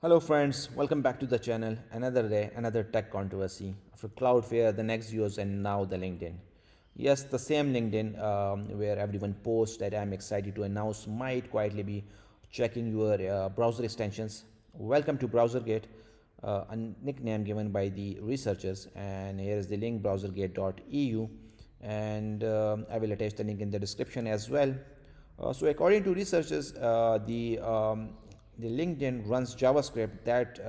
Hello friends, welcome back to the channel. Another day, another tech controversy. After Cloudflare, the next news, and now the LinkedIn. Yes, the same LinkedIn where everyone posts that I'm excited to announce might quietly be checking your browser extensions. Welcome to BrowserGate, a nickname given by the researchers. And here is the link browsergate.eu. And I will attach the link in the description as well. So according to researchers, the LinkedIn runs JavaScript that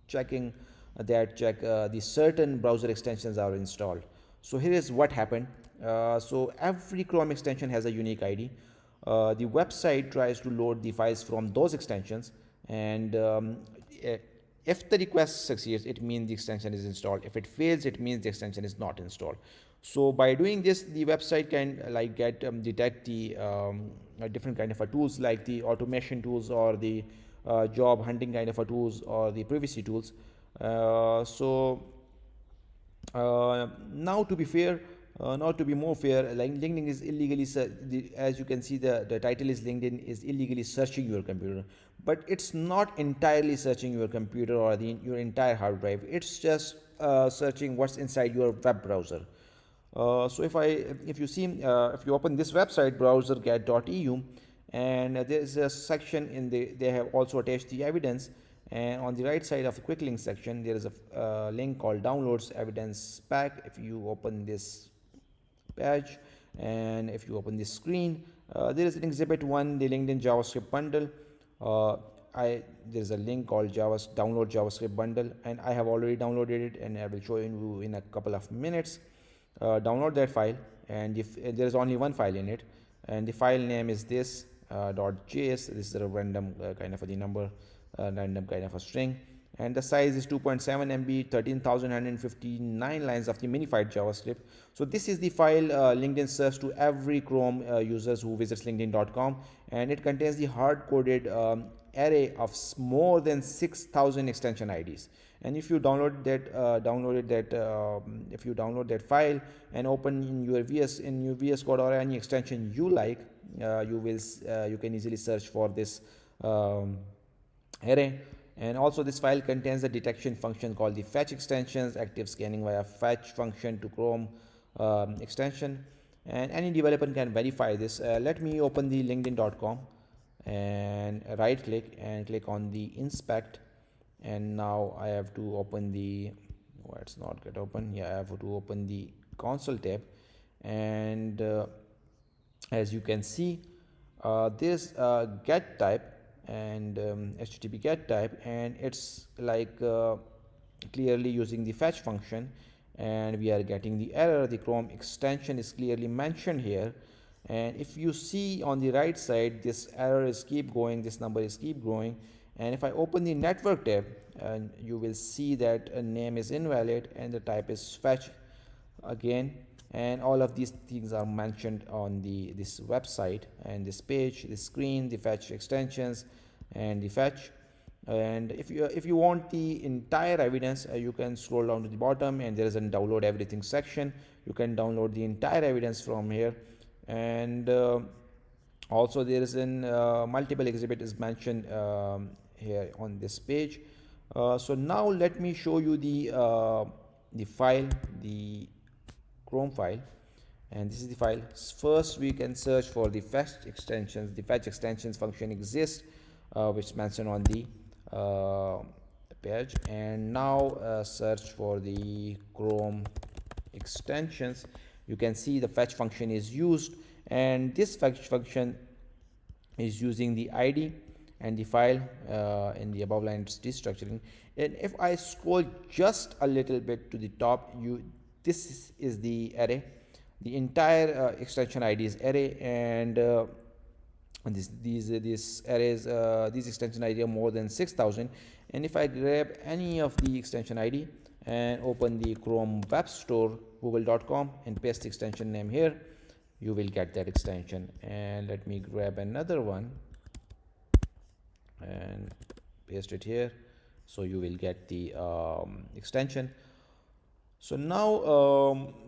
checking that check the certain browser extensions are installed. So here is what happened. So every Chrome extension has a unique ID. The website tries to load the files from those extensions, and eh, if the request succeeds, it means the extension is installed. If it fails, it means the extension is not installed. So by doing this, the website can like get detect the different kind of a tools like the automation tools or the job hunting kind of a tools or the privacy tools. Now to be fair, not to be more fair, like LinkedIn is illegally, as you can see, the title is LinkedIn is illegally searching your computer, but it's not entirely searching your computer or your entire hard drive. It's just searching what's inside your web browser. So if you see, if you open this website, browsergate.eu, and there is a section in they have also attached the evidence, and on the right side of the quick link section, there is a link called downloads evidence pack. If you open this page, and if you open this screen, there is an exhibit 1, the LinkedIn JavaScript bundle. uh, there's a link called download JavaScript bundle, and I have already downloaded it, and I will show you in a couple of minutes. Download that file, and if there is only one file in it, and the file name is this .js. This is a random kind of the number, random kind of a string, and the size is 2.7 MB, 13,159 lines of the minified JavaScript. So this is the file LinkedIn serves to every Chrome users who visits linkedin.com, and it contains the hard-coded array of more than 6,000 extension IDs. And if you if you download that file and open in your VS Code or any extension you like, you can easily search for this array. And also this file contains a detection function called the fetch extensions, active scanning via fetch function to Chrome extension, and any developer can verify this. Let me open the linkedin.com and right click and click on the inspect, and now I have to open the it's not get open. Yeah, I have to open the console tab, and as you can see, this get type and http get type, and it's like clearly using the fetch function, and we are getting the error. The Chrome extension is clearly mentioned here, and if you see on the right side, this error is keep going, this number is keep growing. And if I open the network tab, you will see that a name is invalid and the type is fetch again, and all of these things are mentioned on this website and this page, this screen, the fetch extensions and the fetch. And if you want the entire evidence, you can scroll down to the bottom, and there is a download everything section. You can download the entire evidence from here. And also there is an multiple exhibit is mentioned here on this page. So now let me show you the file, the Chrome file, and this is the file. First we can search for the fetch extensions. The fetch extensions function exists, which is mentioned on the page. And now search for the Chrome extensions. You can see the fetch function is used, and this fetch function is using the ID and the file in the above line destructuring. And if I scroll just a little bit to the top, this is the array. The entire extension ID is array, and these arrays, these extension ID are more than 6,000. And if I grab any of the extension ID and open the Chrome Web Store google.com and paste the extension name here, you will get that extension. And let me grab another one and paste it here, so you will get the extension. So now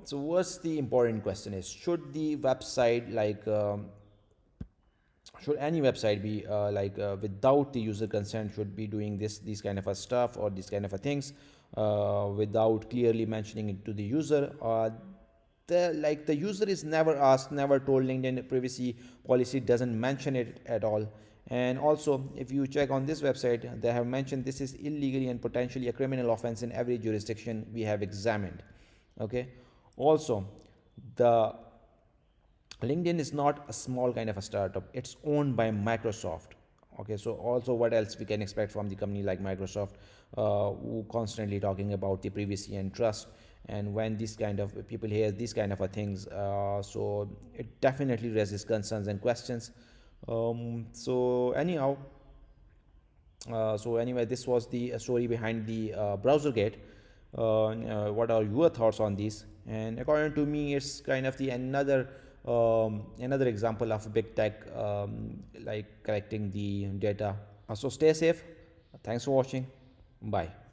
so what's the important question is, should the website like should any website be without the user consent should be doing these kind of a stuff or these kind of a things without clearly mentioning it to the user? The user is never asked, never told. LinkedIn privacy policy doesn't mention it at all. And also, if you check on this website, they have mentioned this is illegally and potentially a criminal offense in every jurisdiction we have examined. Okay. Also, the LinkedIn is not a small kind of a startup. It's owned by Microsoft. Okay, so also what else we can expect from the company like Microsoft, who constantly talking about the privacy and trust. And when these kind of people hear these kind of a things, so it definitely raises concerns and questions. So anyhow, so anyway, this was the story behind the BrowserGate. What are your thoughts on this? And according to me, it's kind of the another example of big tech like collecting the data. So stay safe. Thanks for watching. Bye.